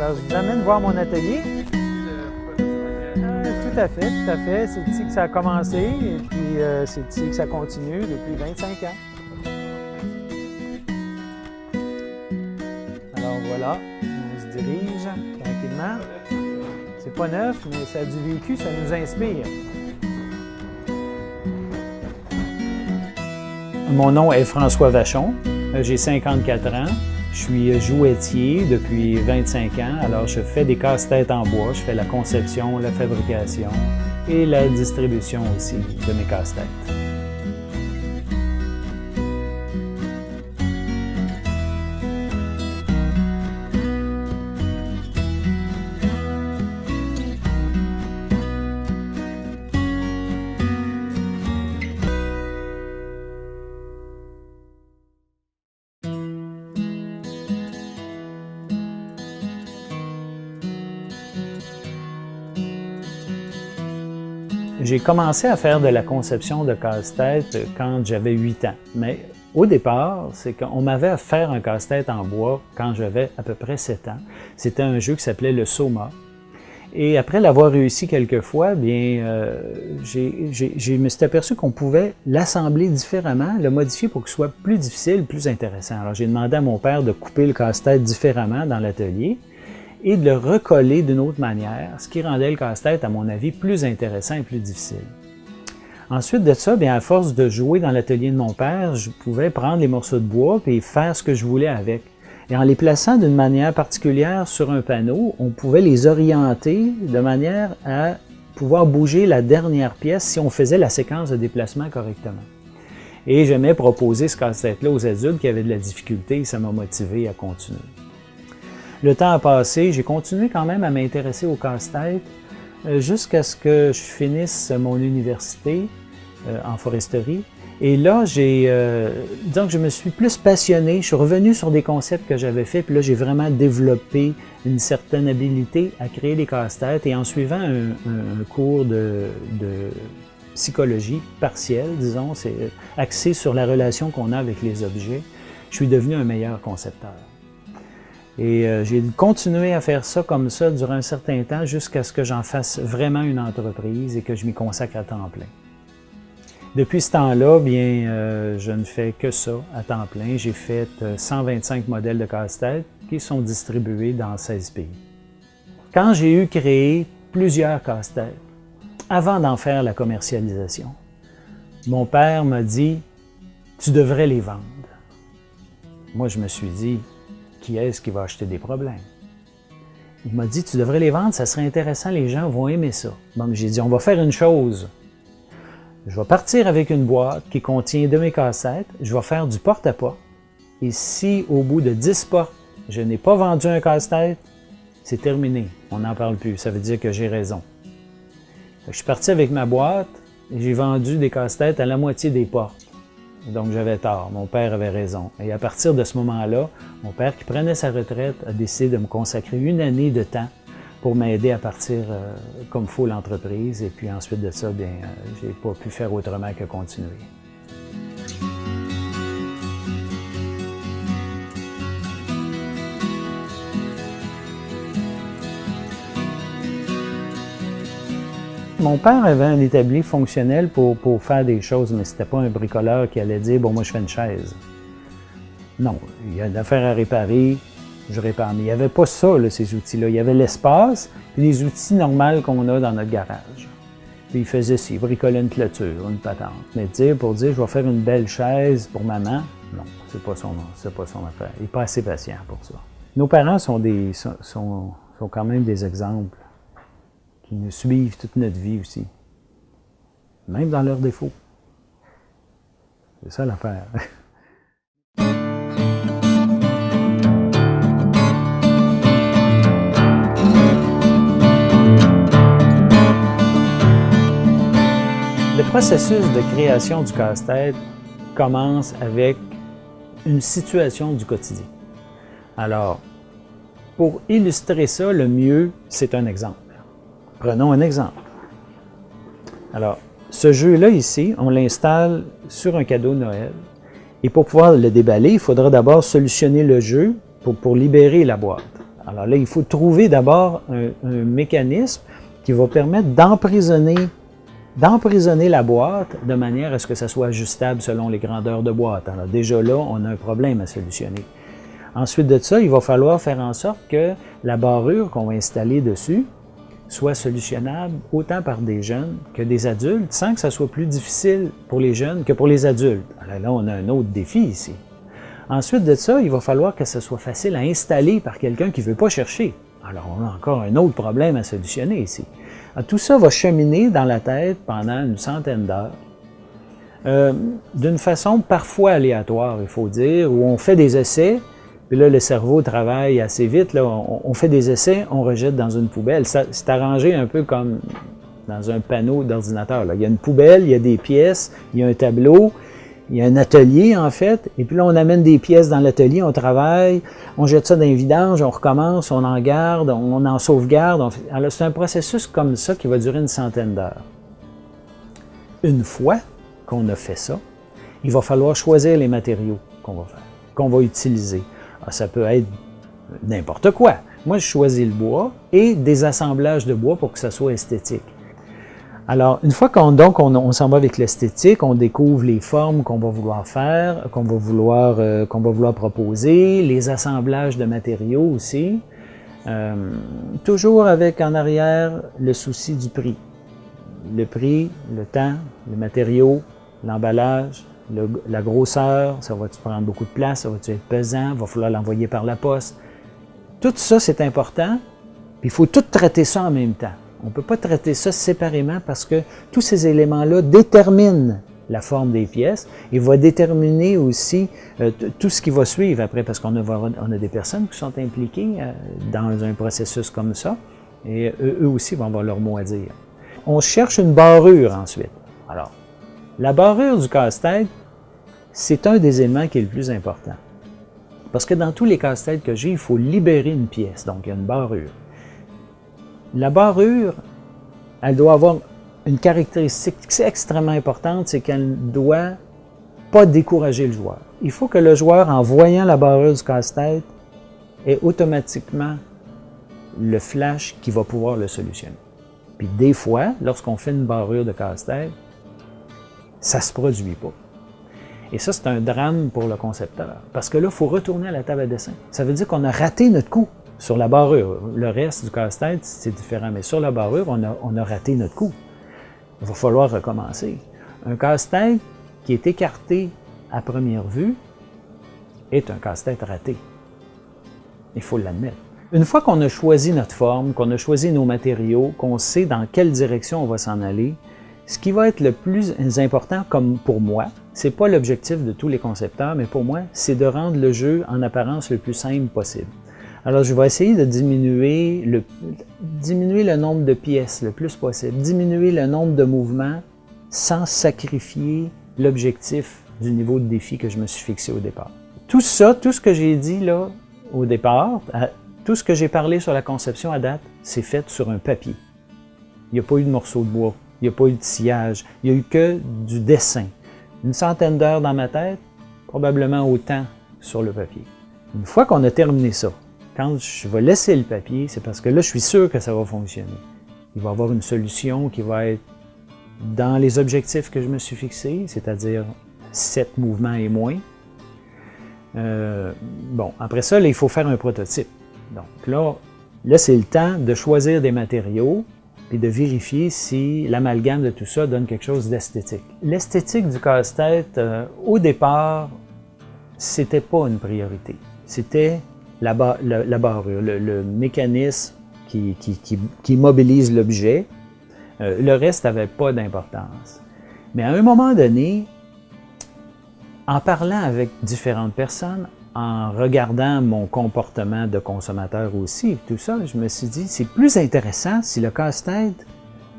Alors, je vous amène voir mon atelier. Tout à fait, tout à fait. C'est ici que ça a commencé et puis c'est ici que ça continue depuis 25 ans. Alors voilà, on se dirige tranquillement. C'est pas neuf, mais ça a du vécu, ça nous inspire. Mon nom est François Vachon, j'ai 54 ans. Je suis jouetier depuis 25 ans, alors je fais des casse-têtes en bois, je fais la conception, la fabrication et la distribution aussi de mes casse-têtes. J'ai commencé à faire de la conception de casse-tête quand j'avais 8 ans. Mais au départ, c'est qu'on m'avait fait un casse-tête en bois quand j'avais à peu près 7 ans. C'était un jeu qui s'appelait le Soma. Et après l'avoir réussi quelques fois, bien, je me suis aperçu qu'on pouvait l'assembler différemment, le modifier pour qu'il soit plus difficile, plus intéressant. Alors j'ai demandé à mon père de couper le casse-tête différemment dans l'atelier et de le recoller d'une autre manière, ce qui rendait le casse-tête, à mon avis, plus intéressant et plus difficile. Ensuite de ça, bien, à force de jouer dans l'atelier de mon père, je pouvais prendre les morceaux de bois et faire ce que je voulais avec. Et en les plaçant d'une manière particulière sur un panneau, on pouvait les orienter de manière à pouvoir bouger la dernière pièce si on faisait la séquence de déplacement correctement. Et j'aimais proposer ce casse-tête-là aux adultes qui avaient de la difficulté et ça m'a motivé à continuer. Le temps a passé, j'ai continué quand même à m'intéresser au casse-tête jusqu'à ce que je finisse mon université en foresterie. Et là, disons que je me suis plus passionné, je suis revenu sur des concepts que j'avais faits, puis là, j'ai vraiment développé une certaine habilité à créer des casse-têtes. Et en suivant un cours de psychologie partielle, disons, c'est axé sur la relation qu'on a avec les objets, je suis devenu un meilleur concepteur. Et j'ai continué à faire ça comme ça durant un certain temps jusqu'à ce que j'en fasse vraiment une entreprise et que je m'y consacre à temps plein. Depuis ce temps-là, bien, je ne fais que ça à temps plein. J'ai fait 125 modèles de casse-tête qui sont distribués dans 16 pays. Quand j'ai eu créé plusieurs casse-têtes, avant d'en faire la commercialisation, mon père m'a dit « Tu devrais les vendre ». Moi, je me suis dit « Qui est-ce qui va acheter des problèmes? » Il m'a dit « Tu devrais les vendre, ça serait intéressant, les gens vont aimer ça. » Donc j'ai dit « On va faire une chose. Je vais partir avec une boîte qui contient de mes cassettes, je vais faire du porte-à-porte, et si au bout de 10 portes, je n'ai pas vendu un casse-tête, c'est terminé, on n'en parle plus, ça veut dire que j'ai raison. » Je suis parti avec ma boîte et j'ai vendu des casse-têtes à la moitié des portes. Donc j'avais tort, mon père avait raison. Et à partir de ce moment-là, mon père qui prenait sa retraite a décidé de me consacrer une année de temps pour m'aider à partir comme faut l'entreprise. Et puis ensuite de ça, bien, j'ai pas pu faire autrement que continuer. Mon père avait un établi fonctionnel pour faire des choses, mais c'était pas un bricoleur qui allait dire « bon, moi je fais une chaise ». Non, il y a une affaire à réparer, je répare. Mais il n'y avait pas ça, là, ces outils-là. Il y avait l'espace et les outils normaux qu'on a dans notre garage. Puis il faisait ça, il bricolait une clôture, une patente. Mais dire pour dire « je vais faire une belle chaise pour maman », non, c'est pas son affaire. Il n'est pas assez patient pour ça. Nos parents sont quand même des exemples qui nous suivent toute notre vie aussi, même dans leurs défauts. C'est ça l'affaire. Le processus de création du casse-tête commence avec une situation du quotidien. Alors, pour illustrer ça, le mieux, c'est un exemple. Prenons un exemple. Alors, ce jeu-là ici, on l'installe sur un cadeau de Noël. Et pour pouvoir le déballer, il faudra d'abord solutionner le jeu pour libérer la boîte. Alors là, il faut trouver d'abord un mécanisme qui va permettre d'emprisonner la boîte de manière à ce que ça soit ajustable selon les grandeurs de boîte. Alors déjà là, on a un problème à solutionner. Ensuite de ça, il va falloir faire en sorte que la barrure qu'on va installer dessus soit solutionnable autant par des jeunes que des adultes, sans que ça soit plus difficile pour les jeunes que pour les adultes. Alors là, on a un autre défi ici. Ensuite de ça, il va falloir que ce soit facile à installer par quelqu'un qui ne veut pas chercher. Alors, on a encore un autre problème à solutionner ici. Alors, tout ça va cheminer dans la tête pendant une centaine d'heures, d'une façon parfois aléatoire, il faut dire, où on fait des essais, puis là, le cerveau travaille assez vite, là, on fait des essais, on rejette dans une poubelle. C'est arrangé un peu comme dans un panneau d'ordinateur. Il y a une poubelle, il y a des pièces, il y a un tableau, il y a un atelier, en fait, et puis là, on amène des pièces dans l'atelier, on travaille, on jette ça dans les vidanges, on recommence, on en garde, on en sauvegarde. Alors, c'est un processus comme ça qui va durer une centaine d'heures. Une fois qu'on a fait ça, il va falloir choisir les matériaux qu'on va faire, qu'on va utiliser. Alors, ça peut être n'importe quoi. Moi, je choisis le bois et des assemblages de bois pour que ça soit esthétique. Alors, une fois qu'on s'en va avec l'esthétique, on découvre les formes qu'on va vouloir faire, qu'on va vouloir proposer, les assemblages de matériaux aussi, toujours avec en arrière le souci du prix. Le prix, le temps, les matériaux, l'emballage, la grosseur, ça va-tu prendre beaucoup de place, ça va-tu être pesant, il va falloir l'envoyer par la poste. Tout ça, c'est important, puis il faut tout traiter ça en même temps. On ne peut pas traiter ça séparément parce que tous ces éléments-là déterminent la forme des pièces et vont déterminer aussi tout ce qui va suivre après, parce qu'on a des personnes qui sont impliquées dans un processus comme ça et eux aussi vont avoir leur mot à dire. On cherche une barrure ensuite. Alors, la barrure du casse-tête, c'est un des éléments qui est le plus important. Parce que dans tous les casse-têtes que j'ai, il faut libérer une pièce, donc il y a une barrure. La barrure, elle doit avoir une caractéristique extrêmement importante, c'est qu'elle ne doit pas décourager le joueur. Il faut que le joueur, en voyant la barrure du casse-tête, ait automatiquement le flash qui va pouvoir le solutionner. Puis des fois, lorsqu'on fait une barrure de casse-tête, ça ne se produit pas. Et ça, c'est un drame pour le concepteur. Parce que là, il faut retourner à la table à dessin. Ça veut dire qu'on a raté notre coup sur la barrure. Le reste du casse-tête, c'est différent. Mais sur la barrure, on a raté notre coup. Il va falloir recommencer. Un casse-tête qui est écarté à première vue est un casse-tête raté. Il faut l'admettre. Une fois qu'on a choisi notre forme, qu'on a choisi nos matériaux, qu'on sait dans quelle direction on va s'en aller, ce qui va être le plus important, comme pour moi, c'est pas l'objectif de tous les concepteurs, mais pour moi, c'est de rendre le jeu en apparence le plus simple possible. Alors, je vais essayer de diminuer le nombre de pièces le plus possible, diminuer le nombre de mouvements sans sacrifier l'objectif du niveau de défi que je me suis fixé au départ. Tout ça, tout ce que j'ai dit là au départ, tout ce que j'ai parlé sur la conception à date, c'est fait sur un papier. Il n'y a pas eu de morceau de bois, il n'y a pas eu de sillage, il n'y a eu que du dessin. Une centaine d'heures dans ma tête, probablement autant sur le papier. Une fois qu'on a terminé ça, quand je vais laisser le papier, c'est parce que là, je suis sûr que ça va fonctionner. Il va y avoir une solution qui va être dans les objectifs que je me suis fixés, c'est-à-dire 7 mouvements et moins. Bon, après ça, là, il faut faire un prototype. Donc là c'est le temps de choisir des matériaux et de vérifier si l'amalgame de tout ça donne quelque chose d'esthétique. L'esthétique du casse-tête, au départ, c'était pas une priorité. C'était la barrure, le mécanisme qui mobilise l'objet. Le reste n'avait pas d'importance. Mais à un moment donné, en parlant avec différentes personnes, en regardant mon comportement de consommateur aussi, tout ça, je me suis dit, c'est plus intéressant si le casse-tête,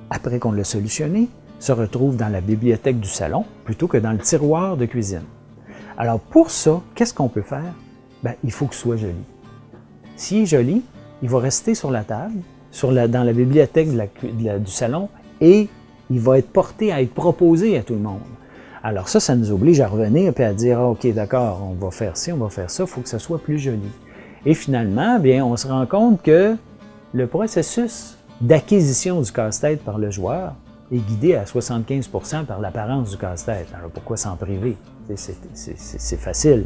après qu'on l'a solutionné, se retrouve dans la bibliothèque du salon plutôt que dans le tiroir de cuisine. Alors pour ça, qu'est-ce qu'on peut faire? Bien, il faut qu'il soit joli. S'il est joli, il va rester sur la table, dans la bibliothèque du salon, et il va être porté à être proposé à tout le monde. Alors ça nous oblige à revenir et à dire, ah, OK, d'accord, on va faire ci, on va faire ça, il faut que ça soit plus joli. Et finalement, bien, on se rend compte que le processus d'acquisition du casse-tête par le joueur est guidé à 75% par l'apparence du casse-tête. Alors pourquoi s'en priver? C'est facile.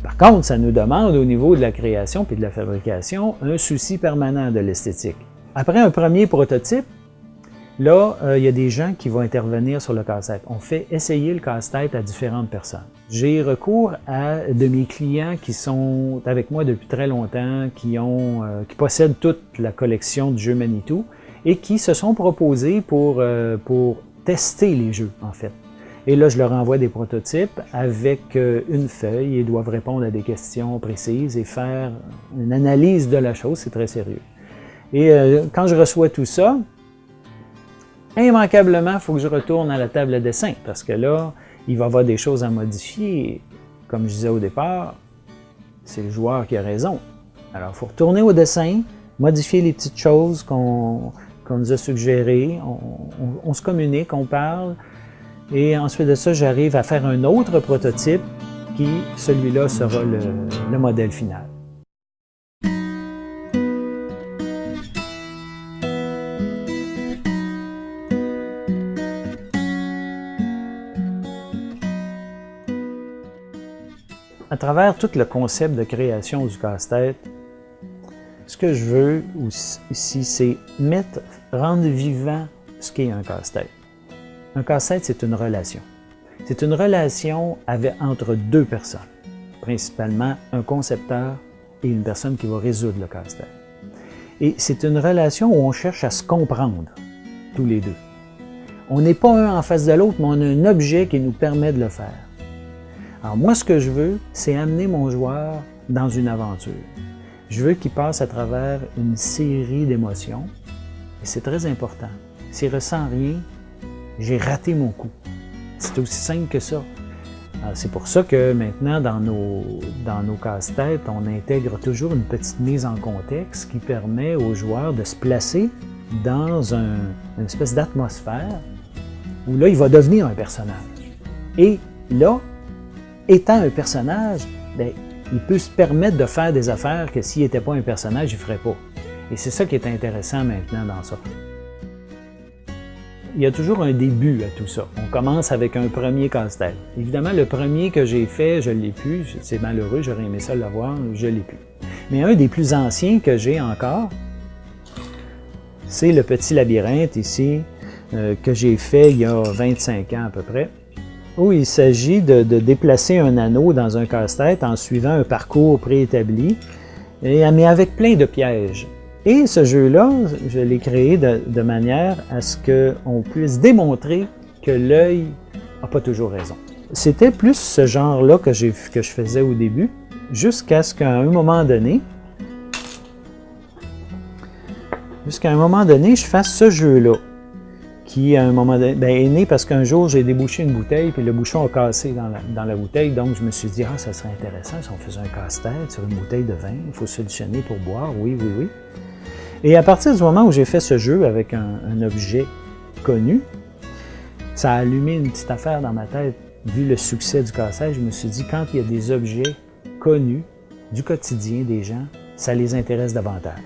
Par contre, ça nous demande au niveau de la création puis de la fabrication un souci permanent de l'esthétique. Après un premier prototype, là, il y a des gens qui vont intervenir sur le casse-tête. On fait essayer le casse-tête à différentes personnes. J'ai recours à de mes clients qui sont avec moi depuis très longtemps, qui possèdent toute la collection du jeu Manitou et qui se sont proposés pour tester les jeux, en fait. Et là, je leur envoie des prototypes avec une feuille et ils doivent répondre à des questions précises et faire une analyse de la chose. C'est très sérieux. Et quand je reçois tout ça, immanquablement, il faut que je retourne à la table de dessin parce que là, il va y avoir des choses à modifier. Comme je disais au départ, c'est le joueur qui a raison. Alors, il faut retourner au dessin, modifier les petites choses qu'on nous a suggérées, on se communique, on parle, et ensuite de ça, j'arrive à faire un autre prototype qui, celui-là, sera le modèle final. À travers tout le concept de création du casse-tête, ce que je veux ici, c'est rendre vivant ce qu'est un casse-tête. Un casse-tête, c'est une relation. C'est une relation entre deux personnes, principalement un concepteur et une personne qui va résoudre le casse-tête. Et c'est une relation où on cherche à se comprendre, tous les deux. On n'est pas un en face de l'autre, mais on a un objet qui nous permet de le faire. Alors moi, ce que je veux, c'est amener mon joueur dans une aventure. Je veux qu'il passe à travers une série d'émotions, et c'est très important. S'il ne ressent rien, j'ai raté mon coup. C'est aussi simple que ça. C'est pour ça que maintenant, dans nos casse-têtes, on intègre toujours une petite mise en contexte qui permet aux joueurs de se placer dans une espèce d'atmosphère où là, il va devenir un personnage. Et là, étant un personnage, bien, il peut se permettre de faire des affaires que s'il n'était pas un personnage, il ne ferait pas. Et c'est ça qui est intéressant maintenant dans ça. Il y a toujours un début à tout ça. On commence avec un premier casse-tête. Évidemment, le premier que j'ai fait, je ne l'ai plus. C'est malheureux, j'aurais aimé ça l'avoir, je ne l'ai plus. Mais un des plus anciens que j'ai encore, c'est le petit labyrinthe ici, que j'ai fait il y a 25 ans à peu près, où il s'agit de déplacer un anneau dans un casse-tête en suivant un parcours préétabli, mais avec plein de pièges. Et ce jeu-là, je l'ai créé de manière à ce qu'on puisse démontrer que l'œil n'a pas toujours raison. C'était plus ce genre-là que je faisais au début, jusqu'à ce qu'à un moment donné, je fasse ce jeu-là, qui à un moment donné est né parce qu'un jour j'ai débouché une bouteille puis le bouchon a cassé dans la bouteille, donc je me suis dit ça serait intéressant si on faisait un casse-tête sur une bouteille de vin, il faut solutionner pour boire, oui. Et à partir du moment où j'ai fait ce jeu avec un objet connu, ça a allumé une petite affaire dans ma tête. Vu le succès du casse-tête, je me suis dit quand il y a des objets connus du quotidien des gens, ça les intéresse davantage.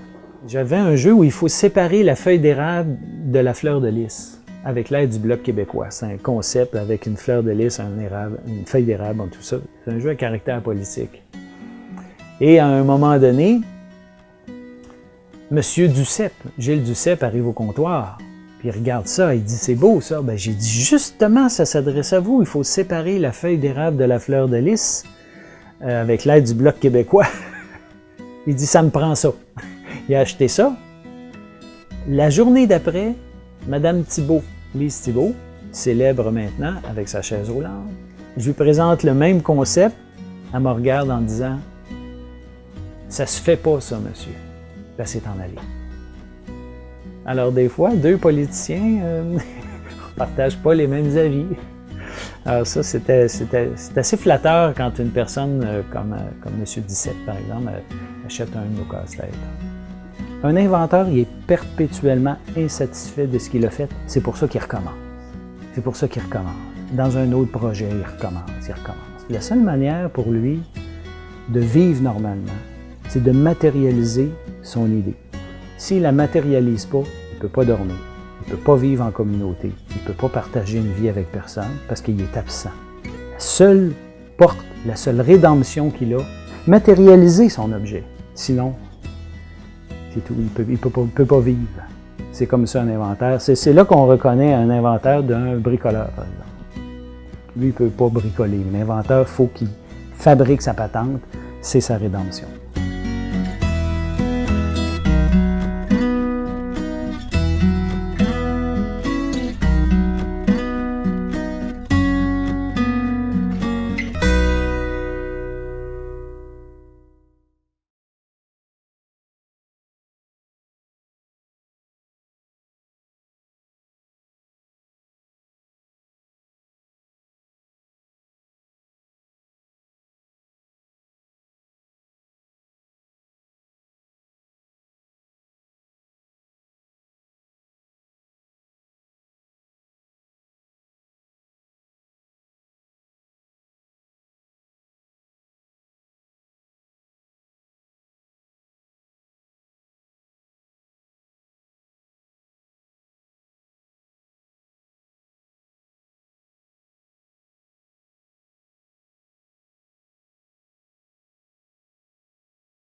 J'avais un jeu où il faut séparer la feuille d'érable de la fleur de lys avec l'aide du Bloc québécois. C'est un concept avec une fleur de lys, une feuille d'érable, tout ça. C'est un jeu à caractère politique. Et à un moment donné, Monsieur Duceppe, Gilles Duceppe arrive au comptoir, puis il regarde ça, il dit « C'est beau ça ». Ben, j'ai dit « Justement, ça s'adresse à vous, il faut séparer la feuille d'érable de la fleur de lys avec l'aide du Bloc québécois. » Il dit « Ça me prend ça ». Il a acheté ça. La journée d'après, Madame Thibault, Lise Thibault, célèbre maintenant avec sa chaise roulante, je lui présente le même concept, elle me regarde en disant « Ça se fait pas ça, monsieur ». Là, c'est en aller. Alors, des fois, deux politiciens ne partagent pas les mêmes avis. Alors ça, c'est assez flatteur quand une personne comme M. Duceppe, par exemple, achète un de nos casse-têtes. Un inventeur, il est perpétuellement insatisfait de ce qu'il a fait. C'est pour ça qu'il recommence. C'est pour ça qu'il recommence. Dans un autre projet, il recommence. La seule manière pour lui de vivre normalement, c'est de matérialiser son idée. S'il ne la matérialise pas, il ne peut pas dormir, il ne peut pas vivre en communauté, il ne peut pas partager une vie avec personne parce qu'il est absent. La seule porte, la seule rédemption qu'il a, matérialiser son objet. Sinon, c'est tout, il ne peut pas vivre. C'est comme ça un inventaire. C'est là qu'on reconnaît un inventaire d'un bricoleur, par exemple. Lui, il ne peut pas bricoler. L'inventeur, il faut qu'il fabrique sa patente. C'est sa rédemption.